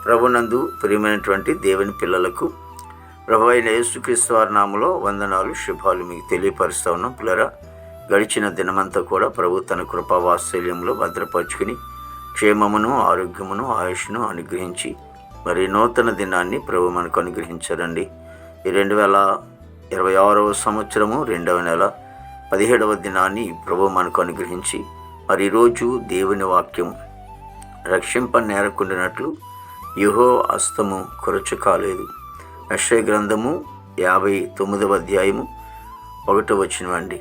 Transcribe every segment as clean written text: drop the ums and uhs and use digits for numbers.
ప్రభునందు ప్రియమైనటువంటి దేవుని పిల్లలకు ప్రభు అయిన యేసుక్రీస్తు వారి నామములో వందనాలు, శుభాలు మీకు తెలియపరుస్తూ ఉన్నాం. పిల్లరా, గడిచిన దినమంతా కూడా ప్రభు తన కృపా వాత్సల్యంలో భద్రపరుచుకుని క్షేమమును, ఆరోగ్యమును, ఆయుష్ను అనుగ్రహించి మరి నూతన దినాన్ని ప్రభు మనకు అనుగ్రహించారండి. ఈ 2026వ సంవత్సరము 2వ నెల 17వ దినాన్ని ప్రభు మనకు అనుగ్రహించి మరి ఈరోజు దేవుని వాక్యం రక్షింప నేరకుండినట్లు యెహోవా హస్తము కొరచు కాలేదు. యెషయా గ్రంథము 59వ అధ్యాయము 1వ వచనం అండి.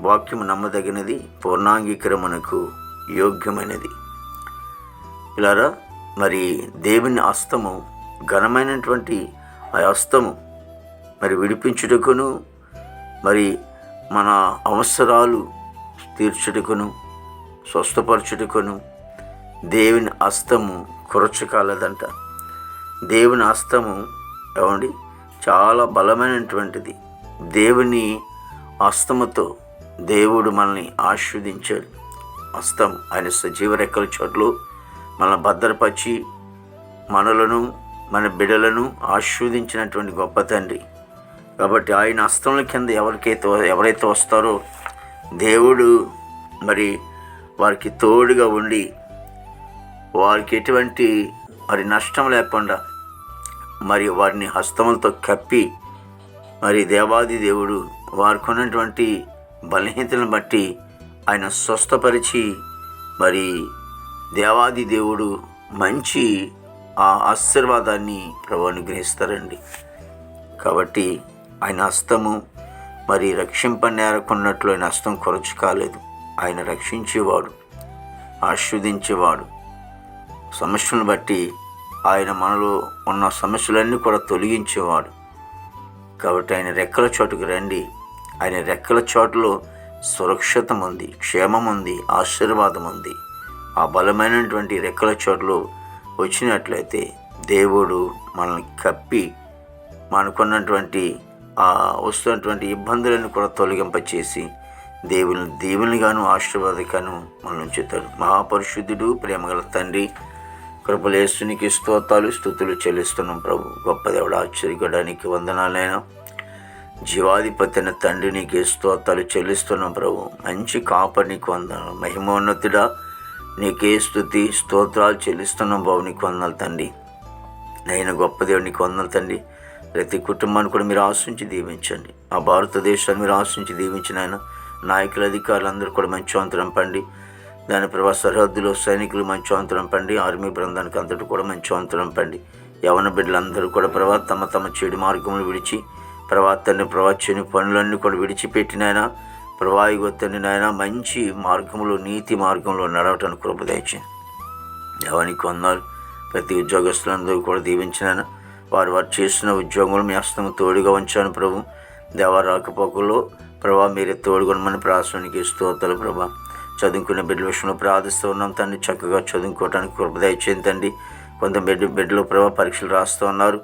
వాక్యము నమ్మదగినది, పూర్ణాంగీకరమునకు యోగ్యమైనది. ఇలారా, మరి దేవుని హస్తము ఘనమైనటువంటి ఆ హస్తము మరి విడిపించుటకును, మరి మన అవసరాలు తీర్చుటకును, స్వస్థపరచుటకును దేవుని హస్తము కొరచకాలదంట. దేవుని హస్తము ఏమండి చాలా బలమైనటువంటిది. దేవుని హస్తముతో దేవుడు మనల్ని ఆశీర్వదించాడు. హస్తం ఆయన సజీవ రెక్కల చోట్లు మనల్ని భద్రపరిచి మనలను, మన బిడ్డలను ఆశీర్వదించినటువంటి గొప్ప తండ్రి. కాబట్టి ఆయన హస్తముల కింద ఎవరైతే వస్తారో దేవుడు మరి వారికి తోడుగా ఉండి వారికి ఎటువంటి మరి నష్టం లేకుండా మరి వారిని హస్తములతో కప్పి మరి దేవాది దేవుడు వారికి ఉన్నటువంటి బలహీనతలను బట్టి ఆయన స్వస్థపరిచి మరి దేవాది దేవుడు మంచి ఆ ఆశీర్వాదాన్ని ప్రభు అనుగ్రహిస్తారండి. కాబట్టి ఆయన హస్తము మరి రక్షింప నేరకున్నట్లు ఆయన హస్తం కొరచు కాలేదు. ఆయన రక్షించేవాడు, ఆశీర్వదించేవాడు. సమస్యలను బట్టి ఆయన మనలో ఉన్న సమస్యలన్నీ కూడా తొలగించేవాడు. కాబట్టి ఆయన రెక్కల చోటుకు రండి. ఆయన రెక్కల చోటులో సురక్షిత ఉంది, క్షేమం ఉంది, ఆశీర్వాదం ఉంది. ఆ బలమైనటువంటి రెక్కల చోటులో వచ్చినట్లయితే దేవుడు మనల్ని కప్పి మనకున్నటువంటి వస్తున్నటువంటి ఇబ్బందులను కూడా తొలగింపచేసి దేవునిగాను ఆశీర్వాదకాను మనం ఉంచుతాడు. మహాపరిశుద్ధుడు, ప్రేమగల తండ్రి, కృపలేసునికి స్తోత్రాలు, స్తుతులు చెల్లిస్తున్నాం ప్రభు. గొప్ప దేవుడు, ఆశ్చర్యడానికి వందనాలైనా జీవాధిపతి అయిన తండ్రి నీకే స్తోత్రాలు చెల్లిస్తున్నాం ప్రభు. మంచి కాపరి నీకు వందనాలు. మహిమోన్నతుడా నీకే స్తుతి స్తోత్రాలు చెల్లిస్తున్నాం బాబు. నీకు వందనాలు తండ్రి. నేను గొప్ప దేవుడు నీకు వందనాలు తండ్రి. ప్రతి కుటుంబాన్ని కూడా మీరు ఆశించి దీవించండి. ఆ భారతదేశాన్ని మీరు ఆశించి దీవించిన ఆయన నాయకులు, అధికారులు అందరూ కూడా మంచి అంతరం పండి దాని ప్రభా సరిహద్దులో సైనికులు మంచి అంతరం పండి ఆర్మీ బృందానికి అంతటి కూడా మంచి అంతరం పండి యవన బిడ్డలందరూ కూడా ప్రభా తమ చెడు మార్గములు విడిచి ప్రవాత్తని చెని పనులన్నీ కూడా విడిచిపెట్టినాయన ప్రభావిగొత్తని నాయన మంచి మార్గంలో, నీతి మార్గంలో నడవటానికి కృప దయచేయండి. యవానికి వందనాలు. ప్రతి ఉద్యోగస్తులందరూ కూడా దీవించినాయన. వారు చేసిన ఉద్యోగంలో మీ హస్తము తోడుగా ఉంచాను ప్రభు. దేవ రాకపోకల్లో ప్రభా మీరే తోడుగొనమని ప్రార్థనకి స్తోత్రాలు ప్రభా. చదువుకునే బిడ్డల విషయంలో ప్రార్థిస్తూ ఉన్నాం తండ్రి. చక్కగా చదువుకోవడానికి కృప దయచేయండి తండ్రి. కొంత బిడ్డలు ప్రభా పరీక్షలు రాస్తూ ఉన్నారు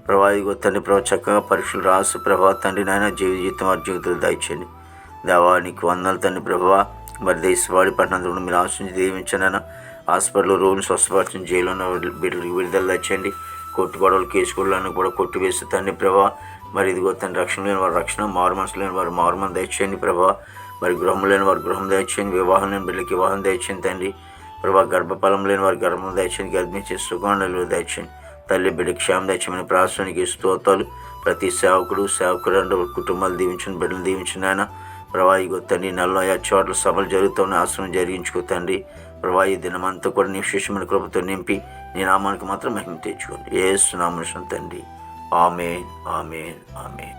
ప్రభా. ఇగో తండ్రి ప్రభా చక్కగా పరీక్షలు రాసు ప్రభా తండ్రి నాయన జీవితం వారి జీవితాలు దయచేయండి. దేవానికి వందనాలు తండ్రి ప్రభా. మరి దేశవాడి పట్టణంలో మీరు ఆశించి దీవించనైనా హాస్పిటల్లో రోగులు స్వస్థపరిచిన జైలు ఉన్న బిడ్డలకు విడుదల దయచేయండి. కొట్టుగొడవలు, కేసుగొడవలను కూడా కొట్టివేసి తండ్రి ప్రభా. మరి ఇదిగో తండ్రి రక్షణ లేని వారు రక్షణ, మారు మనసు లేని వారు మారు మనసు దయచేయండి ప్రభా. మరి గృహం లేని వారు గృహం దయచేయండి. వివాహం లేని బిడ్డలకి వివాహం దయచేయండి తండ్రి ప్రభా. గర్భఫలం లేని వారు గర్భం దయచేయండి. గర్భించే సుగంధాలు దయచేయండి. తల్లి బిడ్డ క్షేమం దయచేయమని ప్రార్థనకి స్తోత్రాలు. ప్రతి సేవకుడు కుటుంబాలు దీవించిన బిడ్డలు దీవించిన ఆయన ప్రభా. ఇగో తండ్రి 40 చోట్ల సభలు జరుగుతున్న ఆశ్రమం జరిగించుకో తండ్రి ప్రభా. ఈ దినమంతా కూడా నీ విశేషమైన కృపతో నింపి నీ నామానికి మాత్రం మహిమ తెచ్చుకోండి. యేసు నామమున తండ్రి. ఆమేన్, ఆమేన్, ఆమేన్.